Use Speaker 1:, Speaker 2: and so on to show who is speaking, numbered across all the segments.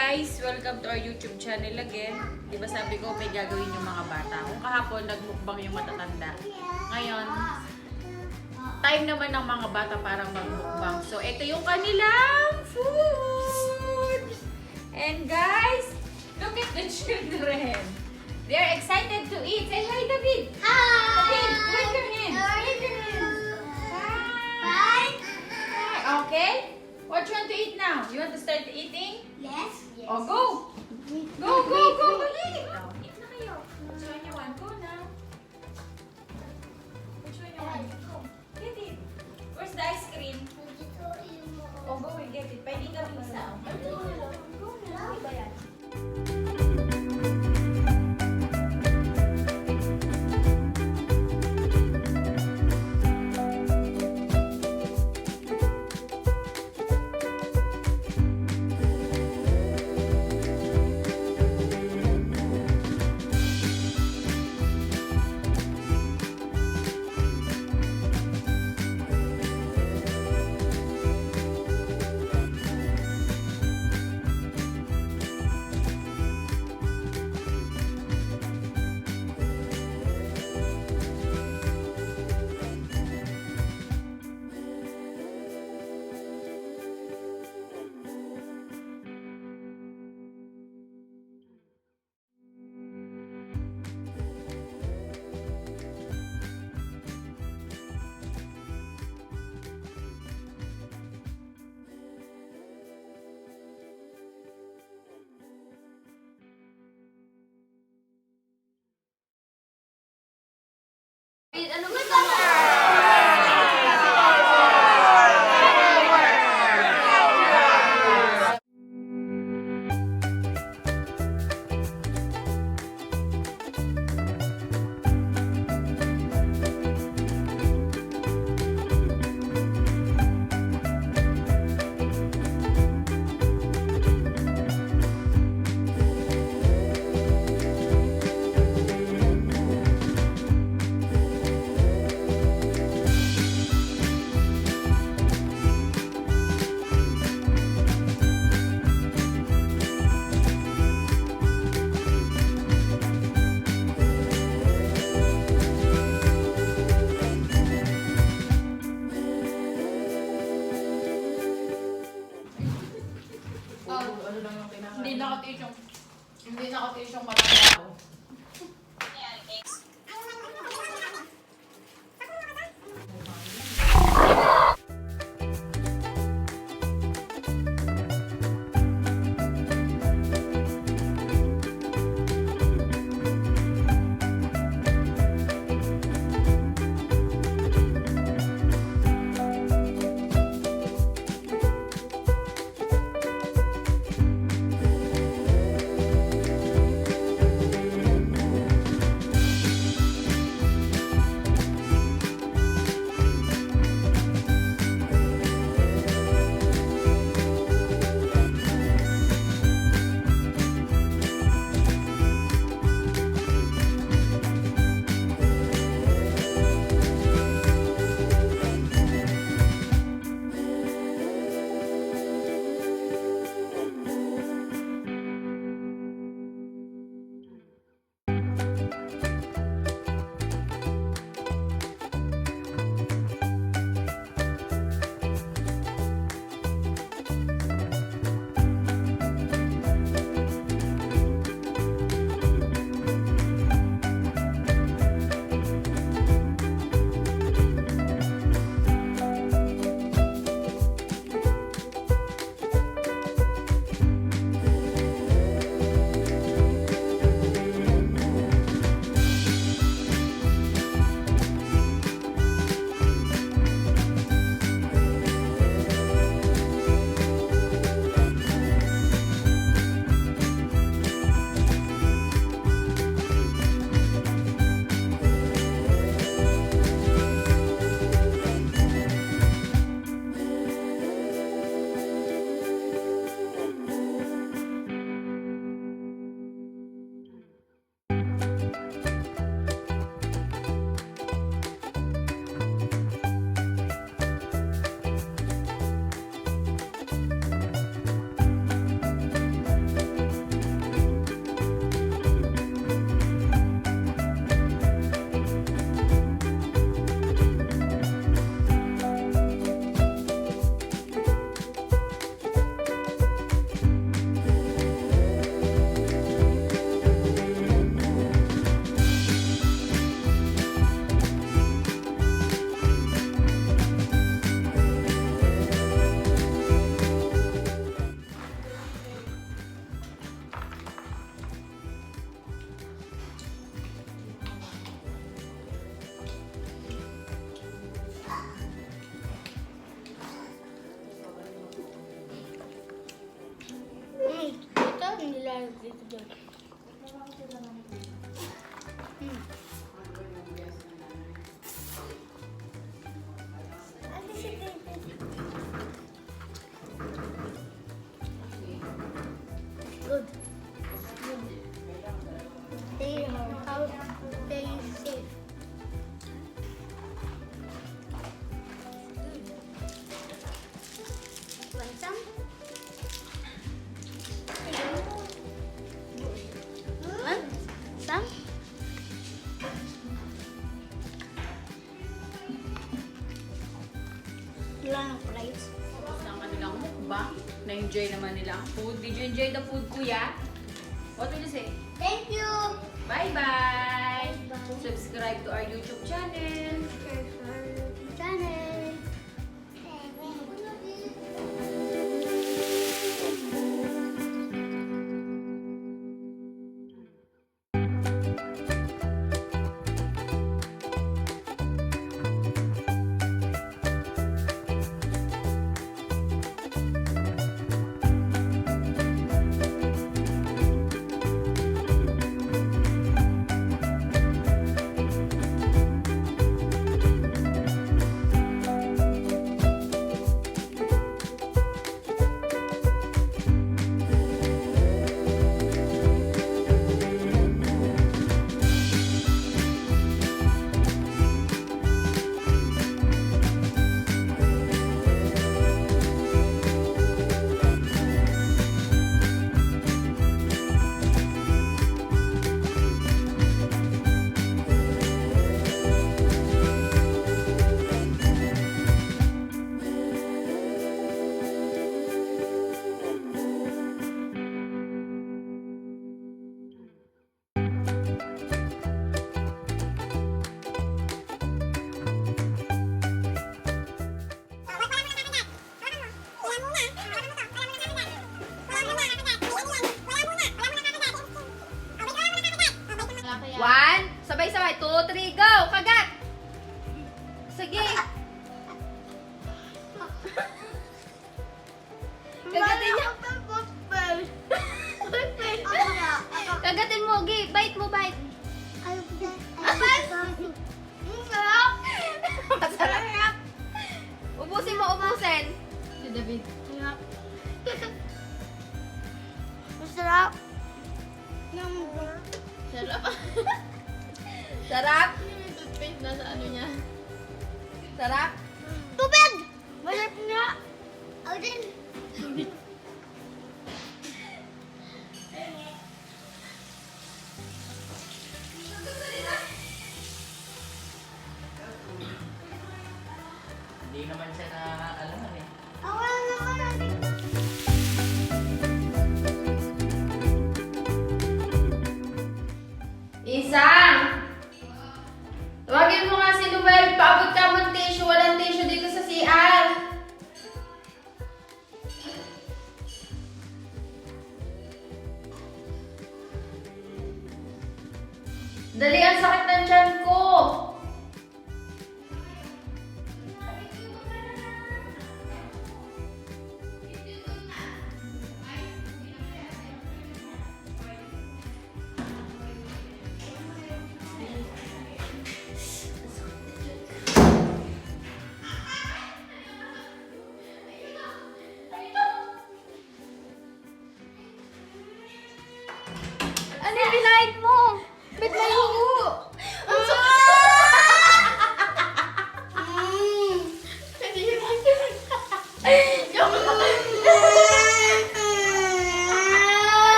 Speaker 1: guys! Welcome to our YouTube channel again. Di ba sabi ko may gagawin yung mga bata. Kung kahapon nagmukbang yung matatanda. Ngayon, time naman ng mga bata para magmukbang. So, ito yung kanilang food! And guys, look at the children. They're excited to eat. Say hi, David!
Speaker 2: Hi!
Speaker 1: David, wave your hands! Wave your hands! Hi! Hi! Okay? What you want to eat now? You want to start eating?
Speaker 2: Yes.
Speaker 1: Oh, go! Go, go, go! Eat! Oh, eat na kayo. Which one you want? Go now. Which one you want? Get it. Where's the ice cream? Oh, go and get it. Pwede kami isa. Go na. Ano ba yan? Ano ba ito? Hindi nakatiis yung marami ako.
Speaker 2: dito doon. Good. They are how they safe. Want some? Huh? Some? Wala ng price.
Speaker 1: Tapos ang kanilang mukbang. Na-enjoy naman nila ang food. Did you enjoy the food, kuya? What will you say?
Speaker 2: Thank you!
Speaker 1: Bye-bye! Subscribe to our YouTube channel.
Speaker 2: Channel.
Speaker 1: One, sabay-sabay. 2, 3, go! Kagat! Sige. Kagatin niya. Kagatin mo, Gi. Bite mo, bite. Masarap. Ubusin mo, ubusin. Si David.
Speaker 2: Masarap.
Speaker 1: Sarap. Sarap?
Speaker 3: May toothpaste na sa ano niya.
Speaker 1: Sarap?
Speaker 2: Tubig! Masarap nga. Ako din.
Speaker 4: Hindi naman siya na alaman eh.
Speaker 2: Ako lang naman.
Speaker 1: Isang! Tawagin mo nga si Noel. Paabot ka mo ng tissue. Walang tissue dito sa CR. Dali, ang sakit ng tiyan ko.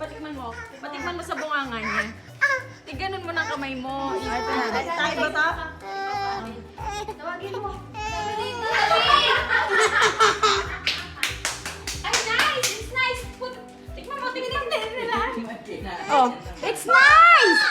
Speaker 1: patikman mo. Patikman mo sa bunganga niya. Tiganon mo ng kamay mo. Ito na.
Speaker 2: Tayo ba to?
Speaker 3: Tawagin mo.
Speaker 1: Ay, nice! It's nice! Tikman mo, tingnan nila.
Speaker 4: Imagine na.
Speaker 1: Oh, it's nice!